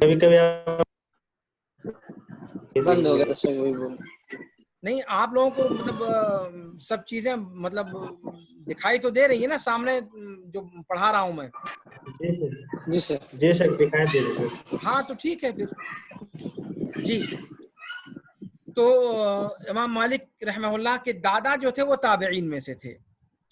کبھی کبھی آپ بند ہو گیا تو وہی بول. نہیں آپ لوگوں کو مطلب سب چیزیں مطلب دکھائی تو دے رہی ہے نا سامنے جو پڑھا رہا ہوں میں؟ جی سر. جی سر دکھائی دے رہے سر. ہاں تو ٹھیک ہے پھر. جی تو امام مالک رحمہ اللہ کے دادا جو تھے وہ تابعین میں سے تھے.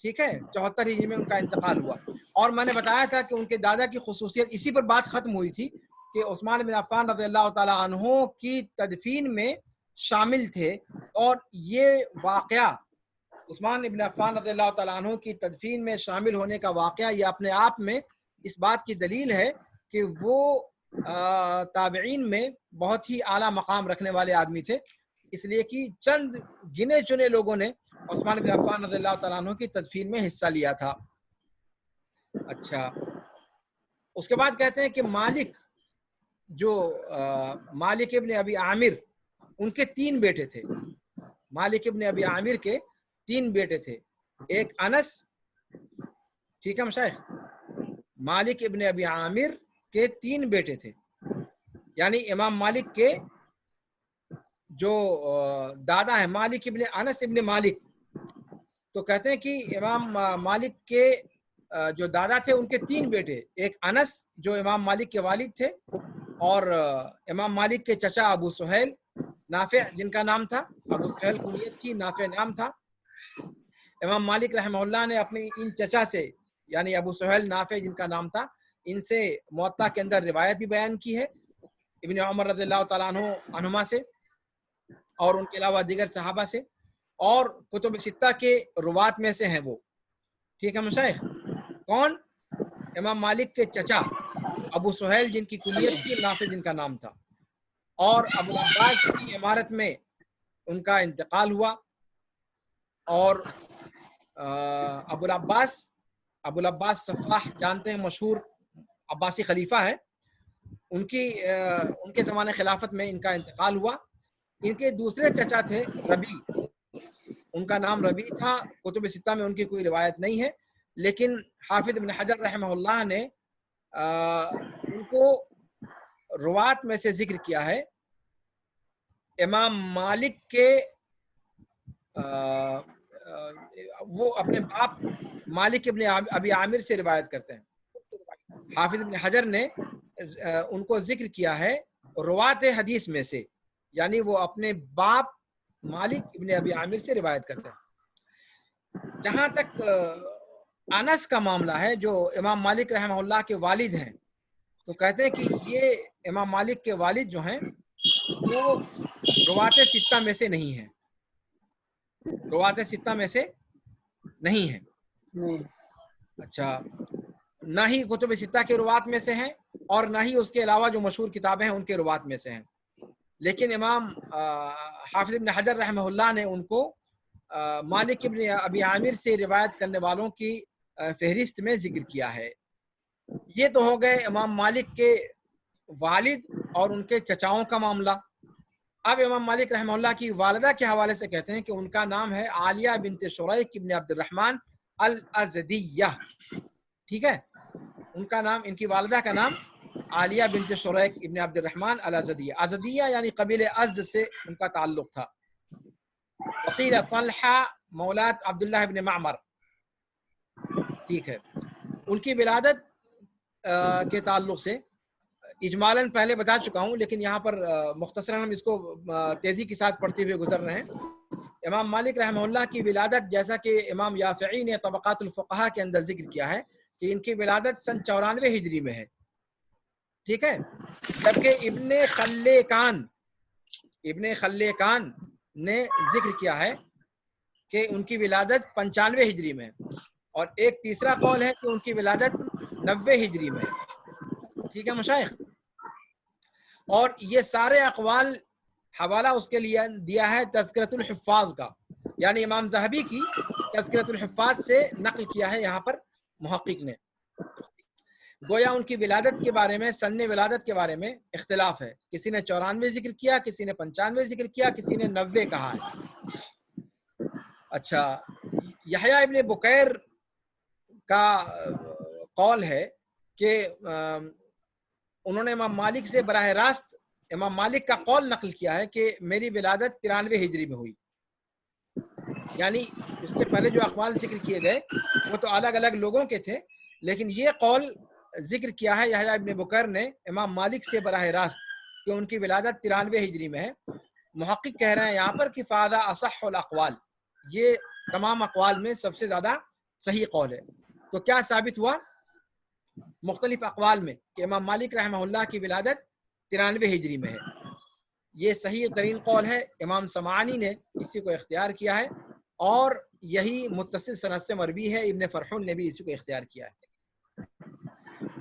ٹھیک ہے، 74 ہجری میں ان کا انتقال ہوا. اور میں نے بتایا تھا کہ ان کے دادا کی خصوصیت، اسی پر بات ختم ہوئی تھی کہ عثمان بن عفان رضی اللہ تعالی عنہ کی تدفین میں شامل تھے. اور یہ واقعہ عثمان بن عفان رضی اللہ تعالی عنہ کی تدفین میں شامل ہونے کا واقعہ یہ اپنے آپ میں اس بات کی دلیل ہے کہ وہ تابعین میں بہت ہی اعلیٰ مقام رکھنے والے آدمی تھے، اس لیے کہ چند گنے چنے لوگوں نے عثمان بن عفان رضی اللہ تعالیٰ عنہ کی تدفین میں حصہ لیا تھا. اچھا، اس کے بعد کہتے ہیں کہ مالک جو مالک ابن ابی عامر، ان کے 3 بیٹے تھے. مالک ابن ابی عامر کے 3 بیٹے تھے. ایک انس، ٹھیک ہے مشائخ، مالک ابن ابی عامر کے 3 بیٹے تھے. یعنی امام مالک کے جو دادا ہے مالک ابن انس ابن مالک، تو کہتے ہیں کہ امام مالک کے جو دادا تھے ان کے 3 بیٹے، ایک انس جو امام مالک کے والد تھے، اور امام مالک کے چچا ابو سہیل، نافع جن کا نام تھا، ابو سہیل کنیت تھی، نافع نام تھا. امام مالک رحمہ اللہ نے اپنی ان چچا سے، یعنی ابو سہیل، نافع جن کا نام تھا، ان سے موطا کے اندر روایت بھی بیان کی ہے ابن عمر رضی اللہ تعالیٰ عنہما سے، اور ان کے علاوہ دیگر صحابہ سے، اور کتب ستہ کے روات میں سے ہیں وہ. ٹھیک ہے مشائخ. کون؟ امام مالک کے چچا ابو سہیل جن کی کنیت تھی، نافع جن کا نام تھا. اور ابو العباس کی عمارت میں ان کا انتقال ہوا. اور ابو العباس صفاح جانتے ہیں، مشہور عباسی خلیفہ ہے، ان کے زمانے خلافت میں ان کا انتقال ہوا. ان کے دوسرے چچا تھے ربیع، ان کا نام ربیع تھا. کتب ستہ میں ان کی کوئی روایت نہیں ہے، لیکن حافظ ابن حجر رحمہ اللہ نے ان کو روات میں سے ذکر کیا ہے. امام مالک کے وہ اپنے باپ مالک ابن ابی عامر سے روایت کرتے ہیں. حافظ ابن حجر نے ان کو ذکر کیا ہے روات حدیث میں سے، یعنی وہ اپنے باپ مالک ابن ابی عامر سے روایت کرتے ہیں. جہاں تک انس کا معاملہ ہے جو امام مالک رحمہ اللہ کے والد ہیں، تو کہتے ہیں کہ یہ امام مالک کے والد جو ہیں وہ روات ستہ میں سے نہیں ہیں، روات ستہ میں سے نہیں ہیں. اچھا، نہ ہی کتب ستہ کے روات میں سے ہیں، اور نہ ہی اس کے علاوہ جو مشہور کتابیں ہیں ان کے روات میں سے ہیں. لیکن امام حافظ ابن حجر رحمہ اللہ نے ان کو مالک ابن ابی عامر سے روایت کرنے والوں کی فہرست میں ذکر کیا ہے. یہ تو ہو گئے امام مالک کے والد اور ان کے چچاؤں کا معاملہ. اب امام مالک رحمہ اللہ کی والدہ کے حوالے سے کہتے ہیں کہ ان کا نام ہے عالیہ بنت شریک ابن عبد الرحمن الازدیہ. ٹھیک ہے، ان کا نام، ان کی والدہ کا نام عالیہ بنت شریک ابن عبد الرحمن الازدیہ. ازدیہ یعنی قبیل ازد سے ان کا تعلق تھا. وقیل طلحہ مولات عبداللہ ابن معمر. ٹھیک ہے، ان کی ولادت کے تعلق سے اجمالاً پہلے بتا چکا ہوں، لیکن یہاں پر مختصراً ہم اس کو تیزی کے ساتھ پڑھتے ہوئے گزر رہے ہیں. امام مالک رحمہ اللہ کی ولادت، جیسا کہ امام یافعی نے طبقات الفقہاء کے اندر ذکر کیا ہے کہ ان کی ولادت سن 94 ہجری میں ہے. ٹھیک ہے، جبکہ ابن خلیقان نے ذکر کیا ہے کہ ان کی ولادت 95 ہجری میں ہے، اور ایک تیسرا قول ہے کہ ان کی ولادت 90 ہجری میں ہے. ٹھیک ہے مشائخ. اور یہ سارے اقوال حوالہ اس کے لیے دیا ہے تذکرۃ الحفاظ کا، یعنی امام ذہبی کی تذکرۃ الحفاظ سے نقل کیا ہے یہاں پر محقق نے. گویا ان کی ولادت کے بارے میں، سن ولادت کے بارے میں اختلاف ہے. کسی نے 94 ذکر کیا، کسی نے 95 ذکر کیا، کسی نے 90 کہا ہے. اچھا، یحییٰ ابن بکیر کا قول ہے کہ انہوں نے امام مالک سے براہ راست امام مالک کا قول نقل کیا ہے کہ میری ولادت 93 ہجری میں ہوئی. یعنی اس سے پہلے جو اقوال ذکر کیے گئے وہ تو الگ الگ لوگوں کے تھے، لیکن یہ قول ذکر کیا ہے یحییٰ ابن بکر نے امام مالک سے براہ راست کہ ان کی ولادت 93 ہجری میں ہے. محقق کہہ رہے ہیں یہاں پر کہ فاذا اصح الاقوال، یہ تمام اقوال میں سب سے زیادہ صحیح قول ہے. تو کیا ثابت ہوا مختلف اقوال میں کہ امام مالک رحمہ اللہ کی ولادت 93 ہجری میں ہے. یہ صحیح ترین قول ہے. امام سمعانی نے اسی کو اختیار کیا ہے اور یہی متصل سند سے مروی ہے. ابن فرحون نے بھی اسی کو اختیار کیا ہے.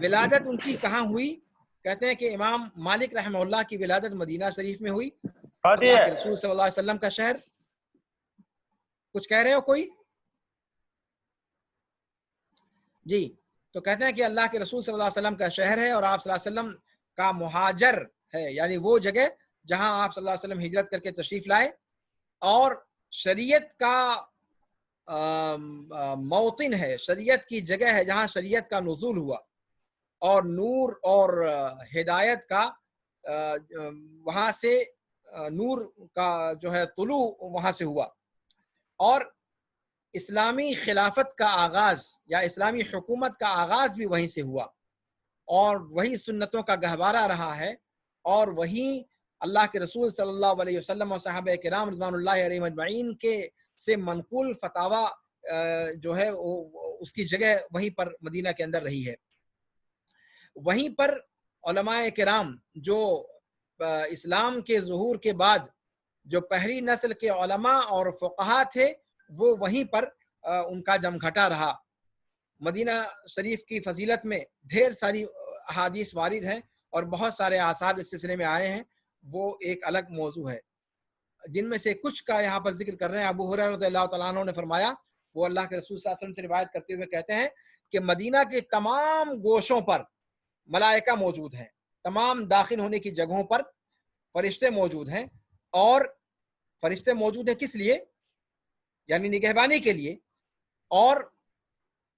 ولادت ان کی کہاں ہوئی؟ کہتے ہیں کہ امام مالک رحمہ اللہ کی ولادت مدینہ شریف میں ہوئی، اللہ کے رسول صلی اللہ علیہ وسلم کا شہر. کچھ کہہ رہے ہو کوئی؟ جی، تو کہتے ہیں کہ اللہ کے رسول صلی اللہ علیہ وسلم کا شہر ہے اور آپ صلی اللہ علیہ وسلم کا مہاجر ہے، یعنی وہ جگہ جہاں آپ صلی اللہ علیہ وسلم ہجرت کر کے تشریف لائے، اور شریعت کا موطن ہے، شریعت کی جگہ ہے جہاں شریعت کا نزول ہوا، اور نور اور ہدایت کا وہاں سے نور کا جو ہے طلوع وہاں سے ہوا، اور اسلامی خلافت کا آغاز یا اسلامی حکومت کا آغاز بھی وہیں سے ہوا، اور وہی سنتوں کا گہوارہ رہا ہے، اور وہی اللہ کے رسول صلی اللہ علیہ وسلم اور صحابہ کرام رضوان اللہ علیہم اجمعین کے سے منقول فتاوی جو ہے اس کی جگہ وہیں پر مدینہ کے اندر رہی ہے. وہیں پر علماء کرام جو اسلام کے ظہور کے بعد جو پہلی نسل کے علماء اور فقہا تھے وہ وہیں پر ان کا جم گھٹا رہا. مدینہ شریف کی فضیلت میں ڈھیر ساری احادیث وارد ہیں اور بہت سارے آثار اس سلسلے میں آئے ہیں، وہ ایک الگ موضوع ہے. جن میں سے کچھ کا یہاں پر ذکر کر رہے ہیں. ابو ہریرہ رضی اللہ تعالیٰ عنہ نے فرمایا، وہ اللہ کے رسول صلی اللہ علیہ وسلم سے روایت کرتے ہوئے کہتے ہیں کہ مدینہ کے تمام گوشوں پر ملائکہ موجود ہیں، تمام داخل ہونے کی جگہوں پر فرشتے موجود ہیں. اور فرشتے موجود ہیں کس لیے؟ یعنی نگہبانی کے لیے. اور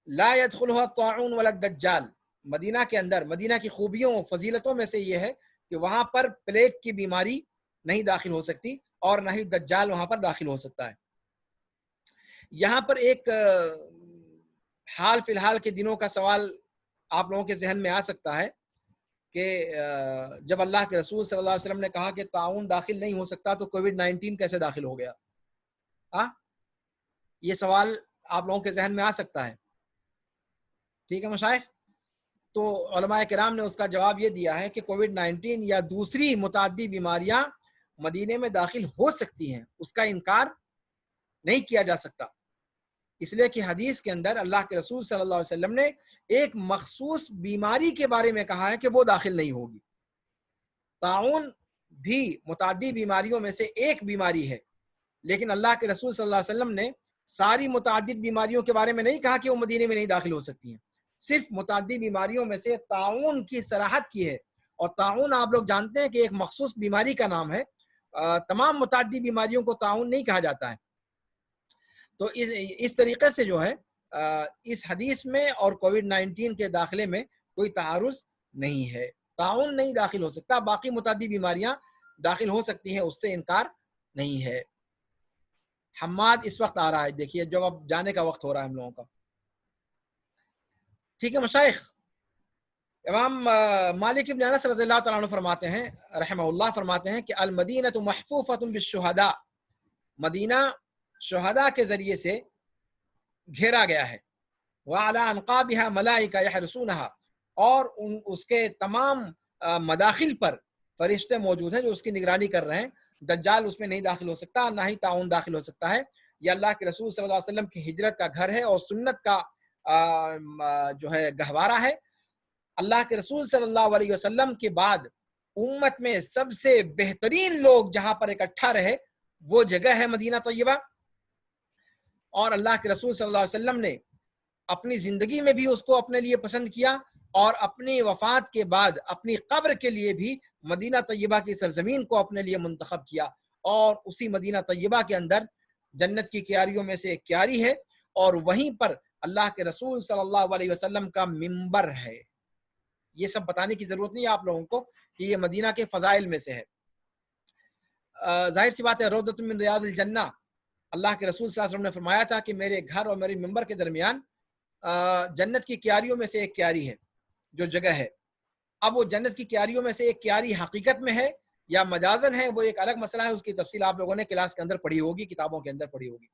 لا يدخلها الطاعون ولا الدجال، مدینہ کے اندر مدینہ کی خوبیوں فضیلتوں میں سے یہ ہے کہ وہاں پر پلیگ کی بیماری نہیں داخل ہو سکتی اور نہ ہی دجال وہاں پر داخل ہو سکتا ہے. یہاں پر ایک حال فی الحال کے دنوں کا سوال آپ لوگوں کے ذہن میں آ سکتا ہے کہ جب اللہ کے رسول صلی اللہ علیہ وسلم نے کہا کہ طاعون داخل نہیں ہو سکتا تو کووڈ-19 کیسے داخل ہو گیا؟ یہ سوال آپ لوگوں کے ذہن میں آ سکتا ہے. ٹھیک ہے مشائخ، تو علماء کرام نے اس کا جواب یہ دیا ہے کہ کووڈ-19 یا دوسری متعدی بیماریاں مدینے میں داخل ہو سکتی ہیں، اس کا انکار نہیں کیا جا سکتا، اس لیے کہ حدیث کے اندر اللہ کے رسول صلی اللہ علیہ وسلم نے ایک مخصوص بیماری کے بارے میں کہا ہے کہ وہ داخل نہیں ہوگی. طاعون بھی متعدی بیماریوں میں سے ایک بیماری ہے، لیکن اللہ کے رسول صلی اللہ علیہ وسلم نے ساری متعدد بیماریوں کے بارے میں نہیں کہا کہ وہ مدینے میں نہیں داخل ہو سکتی ہیں، صرف متعدد بیماریوں میں سے طاعون کی صراحت کی ہے. اور طاعون آپ لوگ جانتے ہیں کہ ایک مخصوص بیماری کا نام ہے، تمام متعدد بیماریوں کو طاعون نہیں کہا جاتا ہے. تو اس طریقے سے جو ہے اس حدیث میں اور کووڈ-19 کے داخلے میں کوئی تعارض نہیں ہے. طاعون نہیں داخل ہو سکتا، باقی متعدد بیماریاں داخل ہو سکتی ہیں، اس سے انکار نہیں ہے. حماد اس وقت آ رہا ہے، دیکھیے جب اب جانے کا وقت ہو رہا ہے ہم لوگوں کا. ٹھیک ہے مشائخ، امام مالک ابن انس رضی اللہ تعالیٰ عنہ فرماتے ہیں رحمہ اللہ، فرماتے ہیں کہ المدینہ محفوفۃ بالشہداء، مدینہ شہداء کے ذریعے سے گھیرا گیا ہے. وعلی انقابها ملائکہ یحرسونہا، اور اس کے تمام مداخل پر فرشتے موجود ہیں جو اس کی نگرانی کر رہے ہیں. دجال اس میں نہیں داخل ہو سکتا، نہ ہی طاعون داخل ہو سکتا ہے. یہ اللہ کے رسول صلی اللہ علیہ وسلم کی ہجرت کا گھر ہے اور سنت کا جو ہے گہوارہ ہے. اللہ کے رسول صلی اللہ علیہ وسلم کے بعد امت میں سب سے بہترین لوگ جہاں پر اکٹھا رہے وہ جگہ ہے مدینہ طیبہ. اور اللہ کے رسول صلی اللہ علیہ وسلم نے اپنی زندگی میں بھی اس کو اپنے لیے پسند کیا، اور اپنی وفات کے بعد اپنی قبر کے لیے بھی مدینہ طیبہ کی سرزمین کو اپنے لیے منتخب کیا. اور اسی مدینہ طیبہ کے اندر جنت کی کیاریوں میں سے ایک کیاری ہے، اور وہیں پر اللہ کے رسول صلی اللہ علیہ وسلم کا منبر ہے. یہ سب بتانے کی ضرورت نہیں ہے آپ لوگوں کو کہ یہ مدینہ کے فضائل میں سے ہے. ظاہر سی بات ہے روضۃ من ریاض الجنہ، اللہ کے رسول صلی اللہ علیہ وسلم نے فرمایا تھا کہ میرے گھر اور میری ممبر کے درمیان جنت کی کیاریوں میں سے ایک کیاری ہے جو جگہ ہے. اب وہ جنت کی کیاریوں میں سے ایک کیاری حقیقت میں ہے یا مجازن ہے، وہ ایک الگ مسئلہ ہے، اس کی تفصیل آپ لوگوں نے کلاس کے اندر پڑھی ہوگی، کتابوں کے اندر پڑھی ہوگی.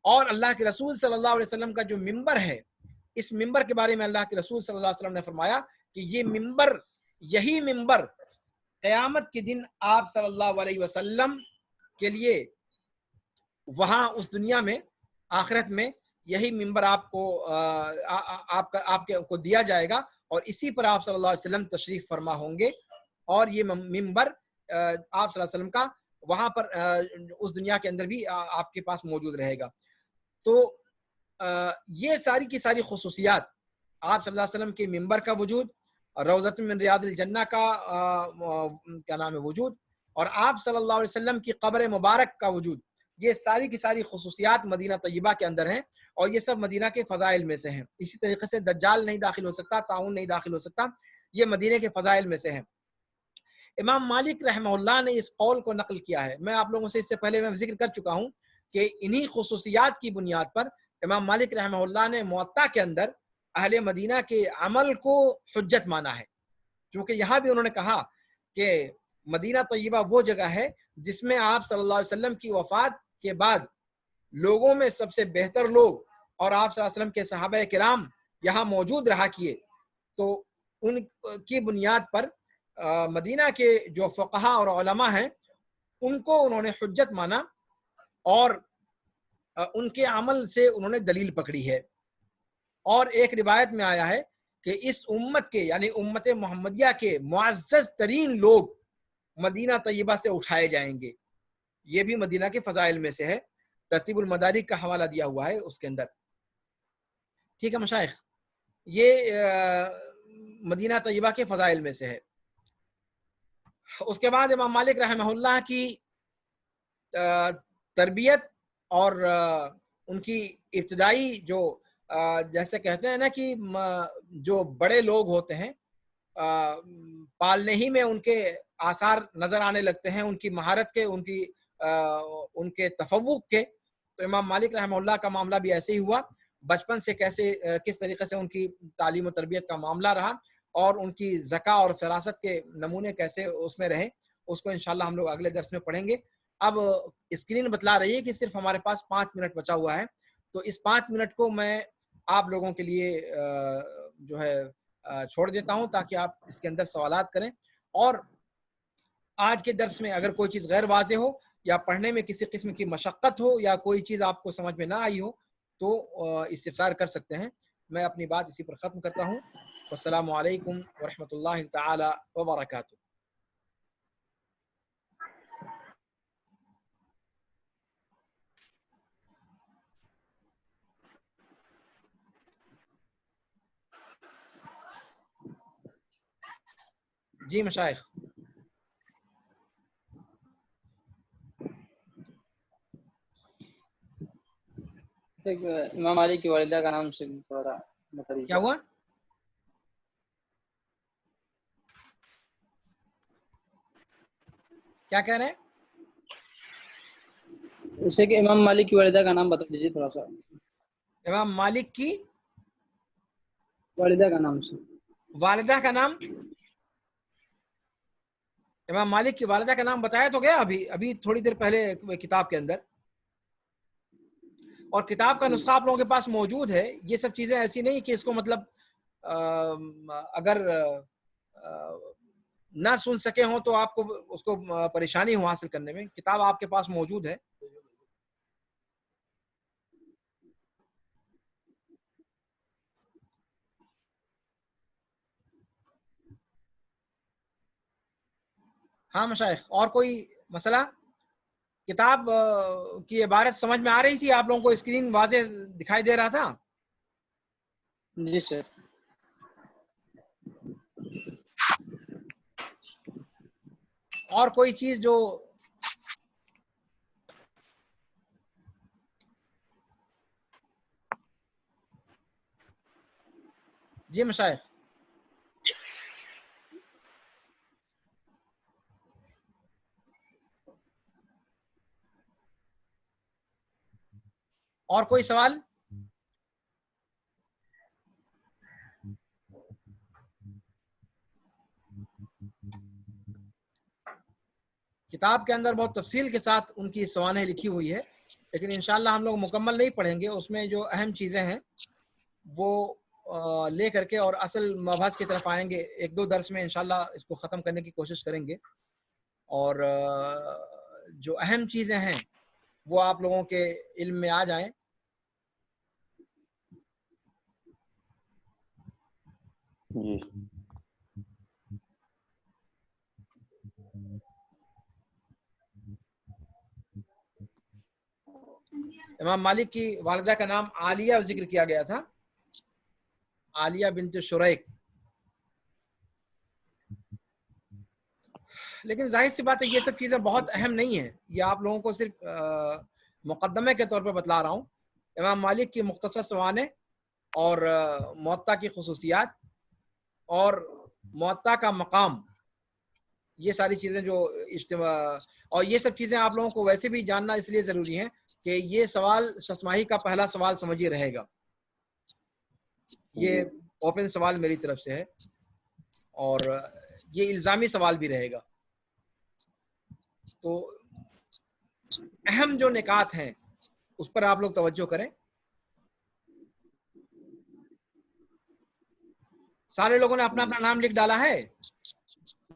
اور اللہ کے رسول صلی اللہ علیہ وسلم کا جو ممبر ہے، اس ممبر کے بارے میں اللہ کے رسول صلی اللہ علیہ وسلم نے فرمایا کہ یہ ممبر، یہی ممبر قیامت کے دن آپ صلی اللہ علیہ وسلم کے لیے وہاں اس دنیا میں آخرت میں یہی ممبر آپ کو دیا جائے گا، اور اسی پر آپ صلی اللہ علیہ وسلم تشریف فرما ہوں گے، اور یہ ممبر آپ صلی اللہ علیہ وسلم کا وہاں پر اس دنیا کے اندر بھی آپ کے پاس موجود رہے گا. تو یہ ساری کی ساری خصوصیات، آپ صلی اللہ علیہ وسلم کے ممبر کا وجود، روضۃ من ریاض الجنہ کا کیا نام ہے وجود، اور آپ صلی اللہ علیہ وسلم کی قبر مبارک کا وجود، یہ ساری کی ساری خصوصیات مدینہ طیبہ کے اندر ہیں، اور یہ سب مدینہ کے فضائل میں سے ہیں. اسی طریقے سے دجال نہیں داخل ہو سکتا، طاعون نہیں داخل ہو سکتا، یہ مدینہ کے فضائل میں سے ہیں. امام مالک رحمہ اللہ نے اس قول کو نقل کیا ہے. میں آپ لوگوں سے اس سے پہلے میں ذکر کر چکا ہوں کہ انہی خصوصیات کی بنیاد پر امام مالک رحمہ اللہ نے موطا کے اندر اہل مدینہ کے عمل کو حجت مانا ہے، کیونکہ یہاں بھی انہوں نے کہا کہ مدینہ طیبہ وہ جگہ ہے جس میں آپ صلی اللہ علیہ وسلم کی وفات کے بعد لوگوں میں سب سے بہتر لوگ اور آپ صلی اللہ علیہ وسلم کے صحابہ کرام یہاں موجود رہا کیے. تو ان کی بنیاد پر مدینہ کے جو فقہا اور علماء ہیں ان کو انہوں نے حجت مانا، اور ان کے عمل سے انہوں نے دلیل پکڑی ہے. اور ایک روایت میں آیا ہے کہ اس امت کے یعنی امت محمدیہ کے معزز ترین لوگ مدینہ طیبہ سے اٹھائے جائیں گے. یہ بھی مدینہ کے فضائل میں سے ہے، ترتیب المدارک کا حوالہ دیا ہوا ہے اس کے اندر. ٹھیک ہے مشائخ، یہ مدینہ طیبہ کے فضائل میں سے ہے. اس کے بعد امام مالک رحمہ اللہ کی تربیت اور ان کی ابتدائی جو جیسے کہتے ہیں نا کہ جو بڑے لوگ ہوتے ہیں پالنے ہی میں ان کے آثار نظر آنے لگتے ہیں، ان کی مہارت کے، ان کے تفوق کے. تو امام مالک رحمہ اللہ کا معاملہ بھی ایسے ہی ہوا. بچپن سے کس طریقے سے ان کی تعلیم و تربیت کا معاملہ رہا، اور ان کی ذکا اور فراست کے نمونے کیسے اس میں رہے، اس کو انشاءاللہ ہم لوگ اگلے درس میں پڑھیں گے. اب اسکرین بتلا رہی ہے کہ صرف ہمارے پاس 5 منٹ بچا ہوا ہے، تو اس 5 منٹ کو میں آپ لوگوں کے لیے جو ہے چھوڑ دیتا ہوں تاکہ آپ اس کے اندر سوالات کریں. اور آج کے درس میں اگر کوئی چیز غیر واضح ہو یا پڑھنے میں کسی قسم کی مشقت ہو یا کوئی چیز آپ کو سمجھ میں نہ آئی ہو تو استفسار کر سکتے ہیں. میں اپنی بات اسی پر ختم کرتا ہوں. والسلام علیکم ورحمۃ اللہ تعالی وبرکاتہ. جی مشائخ. امام مالک کی والدہ کا نام سے تھوڑا سا بتا دیجیے. کیا ہوا؟ کیا کہہ رہے ہیں؟ اسے کہ امام مالک کی والدہ کا نام بتا دیجیے تھوڑا سا. امام مالک کی والدہ کا نام سے. والدہ کا نام؟ امام مالک کی والدہ کا نام بتایا تو گیا ابھی تھوڑی دیر پہلے کتاب کے اندر، اور کتاب کا نسخہ آپ لوگوں کے پاس موجود ہے. یہ سب چیزیں ایسی نہیں کہ اس کو مطلب اگر نہ سن سکے ہوں تو آپ کو اس کو پریشانی ہو حاصل کرنے میں. کتاب آپ کے پاس موجود ہے. ہاں مشائخ، اور کوئی مسئلہ؟ کتاب کی عبارت سمجھ میں آ رہی تھی آپ لوگوں کو؟ اسکرین واضح دکھائی دے رہا تھا؟ جی سر. اور کوئی چیز جو جی مشائخ. اور کوئی سوال؟ کتاب کے اندر بہت تفصیل کے ساتھ ان کی سوانح لکھی ہوئی ہے، لیکن انشاءاللہ ہم لوگ مکمل نہیں پڑھیں گے. اس میں جو اہم چیزیں ہیں وہ لے کر کے اور اصل مبحث کی طرف آئیں گے. ایک دو درس میں انشاءاللہ اس کو ختم کرنے کی کوشش کریں گے، اور جو اہم چیزیں ہیں وہ آپ لوگوں کے علم میں آ جائیں. جی امام مالک کی والدہ کا نام عالیہ ذکر کیا گیا تھا، عالیہ بنت شریک. لیکن ظاہر سی بات ہے یہ سب چیزیں بہت اہم نہیں ہیں، یہ آپ لوگوں کو صرف مقدمے کے طور پہ بتلا رہا ہوں. امام مالک کی مختصر سوانح اور موطا کی خصوصیات اور موطا کا مقام، یہ ساری چیزیں جو اجتماع، اور یہ سب چیزیں آپ لوگوں کو ویسے بھی جاننا اس لیے ضروری ہیں کہ یہ سوال ششماہی کا پہلا سوال سمجھیے رہے گا. یہ اوپن سوال میری طرف سے ہے اور یہ الزامی سوال بھی رہے گا. تو اہم جو نکات ہیں اس پر آپ لوگ توجہ کریں. سارے لوگوں نے اپنا اپنا نام لکھ ڈالا ہے؟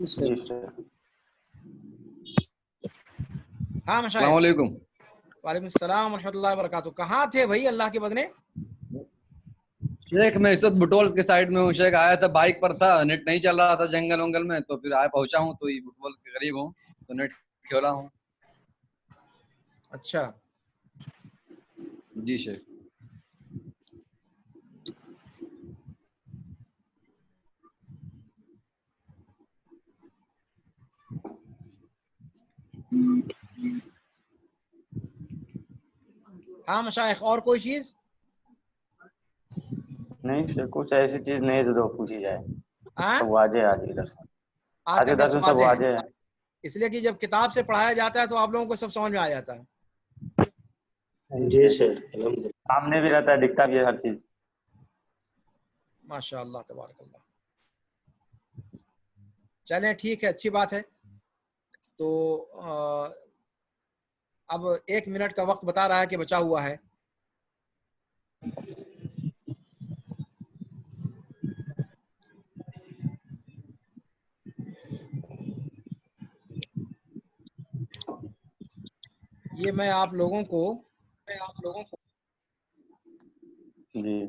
جی سر. ہاں السلام مشاہد. علیکم. وعلیکم السلام ورحمۃ اللہ وبرکاتہ. کہاں تھے بھائی اللہ کے بدنے؟ شیخ میں اس وقت بٹول کے سائڈ میں ہوں. شیخ آیا تھا بائک پر تھا، نیٹ نہیں چل رہا تھا جنگل ونگل میں، تو پھر آیا پہنچا ہوں تو یہ بٹول کے قریب ہوں تو نیٹ کھولا ہوں. اچھا جی شیخ. ہاں مشائخ، اور کوئی چیز؟ نہیں سر، کچھ ایسی چیز نہیں ہے جو پوچھی جائے. ہاں سب واضح ہے آج کے درس میں. آج کا درس میں سب واضح ہے، واضح ہے. اس لیے کہ جب کتاب سے پڑھایا جاتا ہے تو آپ لوگوں کو سب سمجھ میں آ جاتا ہے. جی سر الحمد للہ. سامنے بھی رہتا ہے، دکھتا بھی ہے ہر چیز. ماشاء اللہ تبارک اللہ. چلیں ٹھیک ہے، اچھی بات ہے. تو اب 1 منٹ کا وقت بتا رہا ہے کہ بچا ہوا ہے. یہ میں آپ لوگوں کو جی